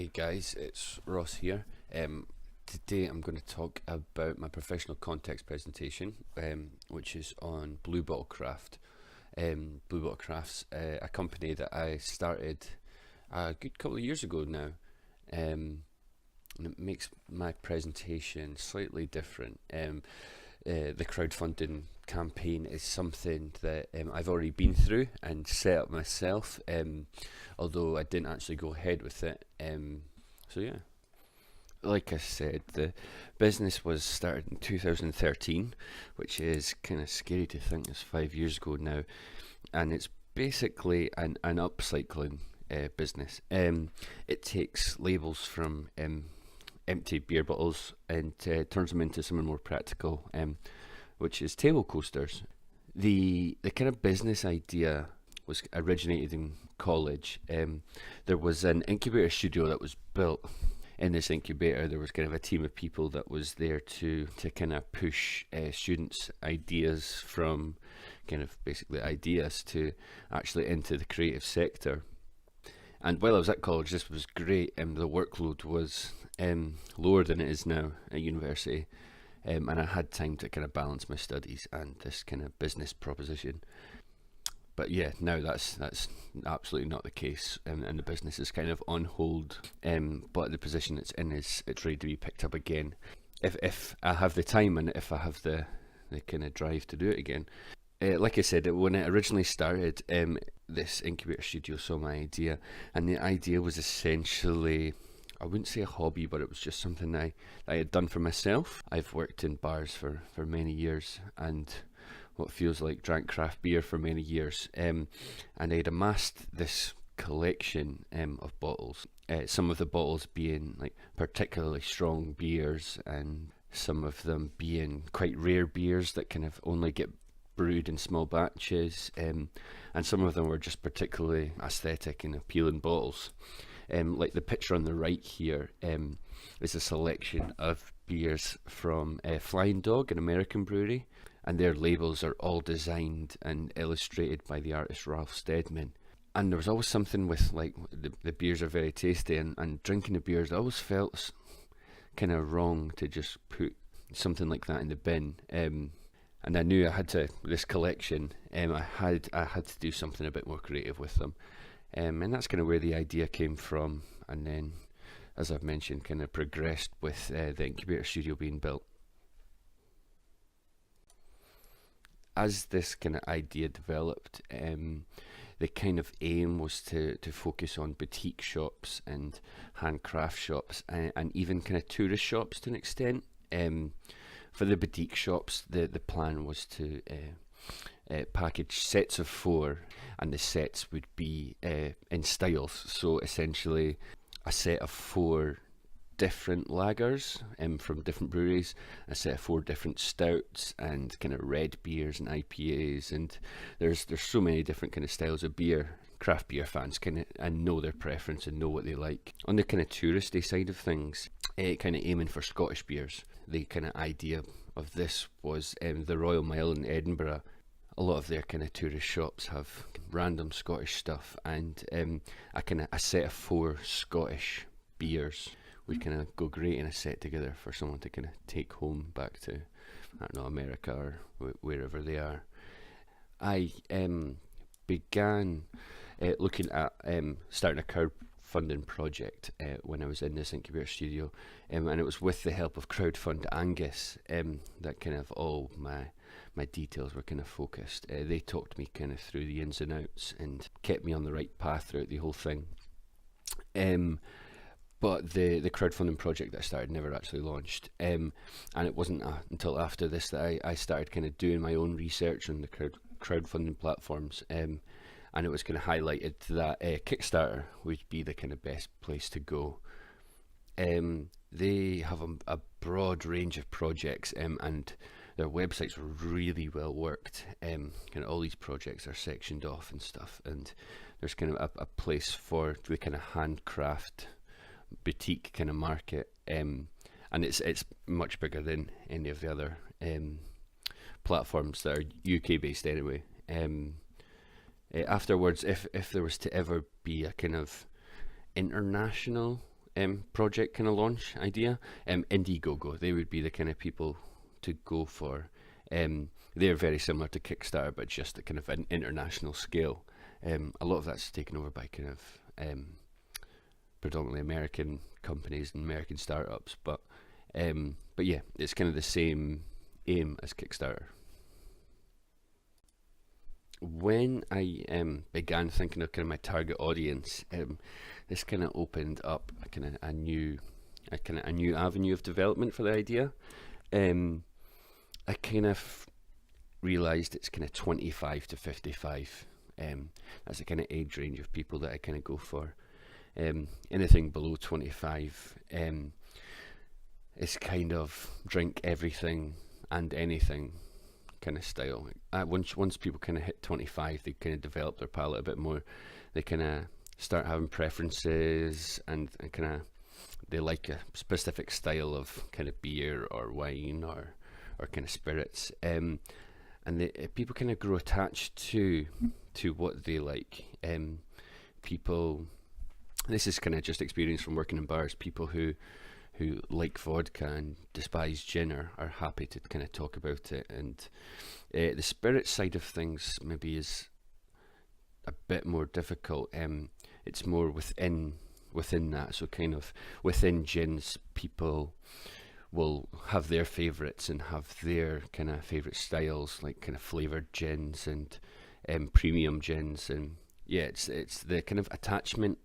Hi guys, it's Ross here. Today I'm going to talk about my professional context presentation, which is on Blue Bottle Craft. Blue Bottle Craft's a company that I started a good couple of years ago now, and it makes my presentation slightly different. The crowdfunding campaign is something that I've already been through and set up myself, although I didn't actually go ahead with it. So yeah, like I said, the business was started in 2013, which is kind of scary to think it's 5 years ago now, and it's basically an upcycling business. It takes labels from empty beer bottles and turns them into something more practical, which is table coasters. The kind of business idea was originated in college. There was an incubator studio that was built. In this incubator, there was kind of a team of people that was there to kind of push students' ideas from kind of basically ideas to actually into the creative sector. And while I was at college, this was great, and the workload was lower than it is now at university, and I had time to kind of balance my studies and this kind of business proposition. But yeah, now that's absolutely not the case, and the business is kind of on hold. But the position it's in is it's ready to be picked up again, if I have the time and if I have the kind of drive to do it again. Like I said, when it originally started, this incubator studio saw my idea, and the idea was essentially, I wouldn't say a hobby, but it was just something I had done for myself. I've worked in bars for many years, and what feels like drank craft beer for many years, and I'd amassed this collection of bottles, some of the bottles being like particularly strong beers, and some of them being quite rare beers that kind of only get brewed in small batches, and some of them were just particularly aesthetic and appealing bottles. Like the picture on the right here is a selection of beers from Flying Dog, an American brewery, and their labels are all designed and illustrated by the artist Ralph Steadman. And there was always something with, like, the beers are very tasty, and drinking the beers, I always felt kind of wrong to just put something like that in the bin. And I knew I had to, this collection, I had to do something a bit more creative with them. And that's kind of where the idea came from, and then, as I've mentioned, kind of progressed with the incubator studio being built. As this kind of idea developed, the kind of aim was to focus on boutique shops and handcraft shops, and even kind of tourist shops to an extent. For the boutique shops, the plan was to package sets of 4, and the sets would be in styles. So essentially, a set of 4 different lagers from different breweries, a set of 4 different stouts, and kind of red beers and IPAs, and there's so many different kind of styles of beer. Craft beer fans kind of and know their preference and know what they like. On the kind of touristy side of things, kind of aiming for Scottish beers. The kind of idea of this was the Royal Mile in Edinburgh. A lot of their kind of tourist shops have random Scottish stuff, and a set of 4 Scottish beers would kind of go great in a set together for someone to kind of take home back to, I don't know, America or wherever they are. I began looking at starting a crowdfunding project when I was in this incubator studio, and it was with the help of Crowdfund Angus that kind of all my details were kind of focused. They talked me kind of through the ins and outs and kept me on the right path throughout the whole thing. But the crowdfunding project that I started never actually launched, and it wasn't until after this that I started kind of doing my own research on the crowdfunding platforms, and it was kind of highlighted that Kickstarter would be the kind of best place to go. They have a broad range of projects, and their websites were really well worked. Kind of all these projects are sectioned off and stuff, and there's kind of a place for the kind of handcraft boutique kind of market, and it's much bigger than any of the other platforms that are UK based anyway. Afterwards, if there was to ever be a kind of international project kind of launch idea. Indiegogo, they would be the kind of people to go for. They're very similar to Kickstarter, but just a kind of an international scale. A lot of that's taken over by kind of predominantly American companies and American startups, but yeah, it's kind of the same aim as Kickstarter. When I began thinking of kind of my target audience, this kind of opened up a new avenue of development for the idea. I kind of realised it's kind of 25 to 55. That's the kind of age range of people that I kind of go for. Anything below 25 is kind of drink everything and anything kind of style. Once people kind of hit 25, they kind of develop their palate a bit more. They kind of start having preferences and kind of they like a specific style of kind of beer or wine or kind of spirits. And people kind of grow attached to what they like. People, this is kind of just experience from working in bars. People who like vodka and despise gin are happy to kind of talk about it. And the spirit side of things maybe is a bit more difficult. It's more within that. So kind of within gins, people will have their favourites and have their kind of favourite styles, like kind of flavoured gins and premium gins. And yeah, it's the kind of attachment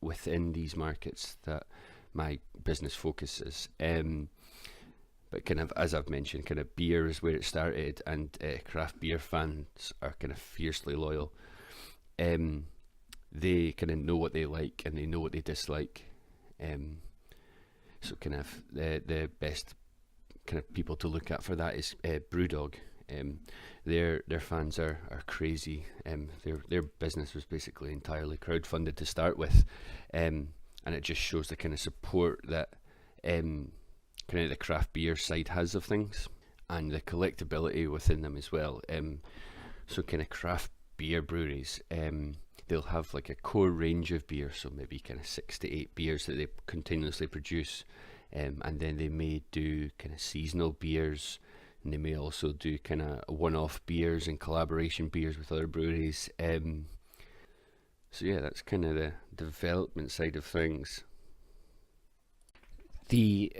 within these markets that my business focuses. But kind of, as I've mentioned, kind of beer is where it started, and craft beer fans are kind of fiercely loyal. They kind of know what they like and they know what they dislike. So kind of the best kind of people to look at for that is Brewdog. Their fans are crazy. Their business was basically entirely crowdfunded to start with, and it just shows the kind of support that kind of the craft beer side has of things, and the collectability within them as well. So kind of craft beer breweries, they'll have like a core range of beer, so maybe kind of 6 to 8 beers that they continuously produce, and then they may do kind of seasonal beers, and they may also do kind of one-off beers and collaboration beers with other breweries. So yeah, that's kind of the development side of things. The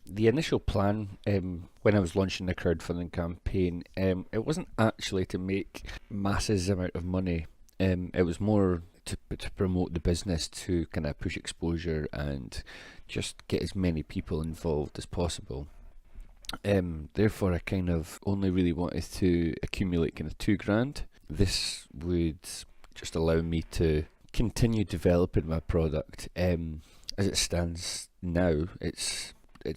initial plan when I was launching the crowdfunding campaign, it wasn't actually to make masses amount of money. It was more to promote the business, to kind of push exposure and just get as many people involved as possible. Therefore, I kind of only really wanted to accumulate kind of $2,000. This would just allow me to continue developing my product. As it stands now, it's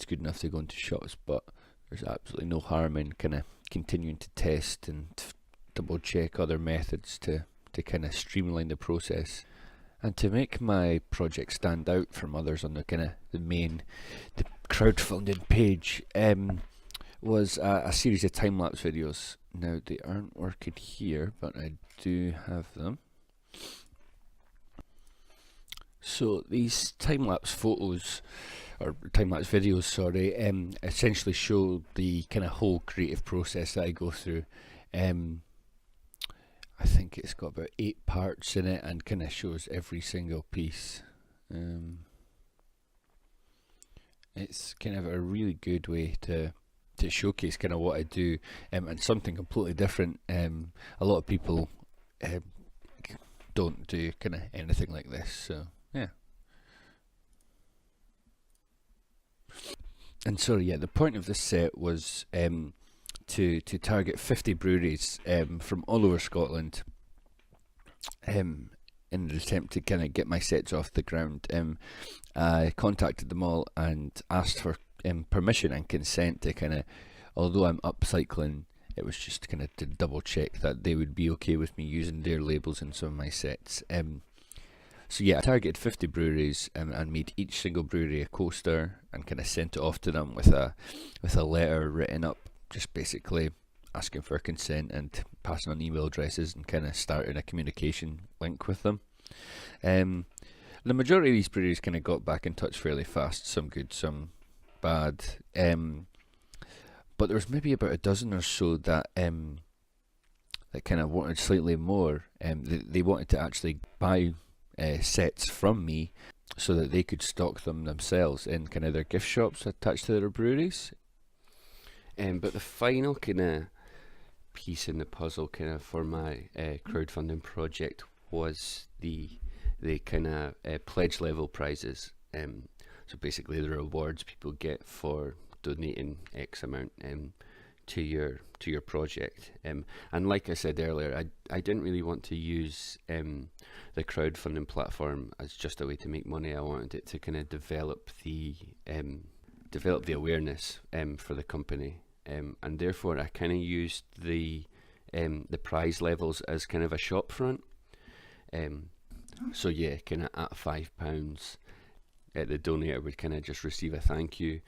good enough to go into shops, but there's absolutely no harm in kind of continuing to test and double check other methods to kind of streamline the process. And to make my project stand out from others on the kind of the crowdfunding page, was a series of time-lapse videos. Now they aren't working here, but I do have them. So these time-lapse photos, or time-lapse videos, sorry, essentially show the kind of whole creative process that I go through. I think it's got about 8 parts in it and kind of shows every single piece. It's kind of a really good way to showcase kind of what I do, and something completely different. A lot of people don't do kind of anything like this, so yeah. And so yeah, the point of this set was to target 50 breweries from all over Scotland, in an attempt to kind of get my sets off the ground. I contacted them all and asked for permission and consent to kind of, although I'm upcycling, it was just kind of to double check that they would be okay with me using their labels in some of my sets. So yeah, I targeted 50 breweries and made each single brewery a coaster and kind of sent it off to them with a letter written up, just basically asking for consent and passing on email addresses and kind of starting a communication link with them. The the majority of these breweries kind of got back in touch fairly fast. Some good, some bad. But there was maybe about a dozen or so that that kind of wanted slightly more. They wanted to actually buy sets from me so that they could stock them themselves in kind of their gift shops attached to their breweries. But the final kind of piece in the puzzle kind of for my crowdfunding project was the kind of pledge level prizes. So basically the rewards people get for donating X amount to your project. And like I said earlier, I didn't really want to use the crowdfunding platform as just a way to make money. I wanted it to kind of develop the awareness for the company. And therefore I kind of used the prize levels as kind of a shop front. So yeah, kind of at £5, the donator would kind of just receive a thank you.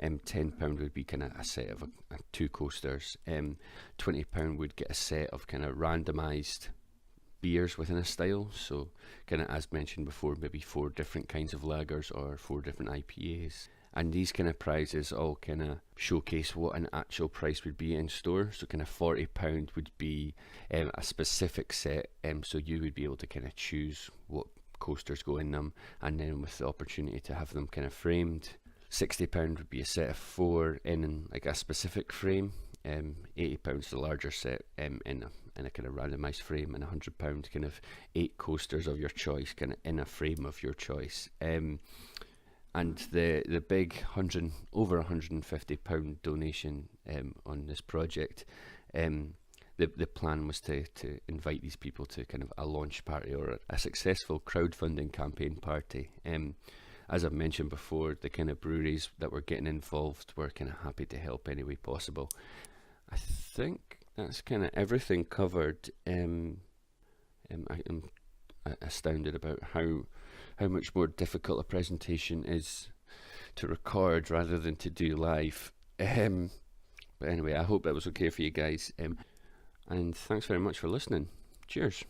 £10 would be kind of a set of 2 coasters. £20 would get a set of kind of randomised beers within a style. So kind of as mentioned before, maybe 4 different kinds of lagers or 4 different IPAs. And these kind of prizes all kind of showcase what an actual price would be in store. So kind of £40 would be a specific set, so you would be able to kind of choose what coasters go in them, and then with the opportunity to have them kind of framed. £60 would be a set of 4 in like a specific frame. £80 the larger set in a kind of randomised frame, and £100 kind of 8 coasters of your choice, kind of in a frame of your choice. And the big over £150 donation on this project, the plan was to invite these people to kind of a launch party or a successful crowdfunding campaign party. As I've mentioned before, the kind of breweries that were getting involved were kind of happy to help any way possible. I think that's kind of everything covered. I'm astounded about how much more difficult a presentation is to record rather than to do live. But anyway, I hope that was okay for you guys. And thanks very much for listening. Cheers.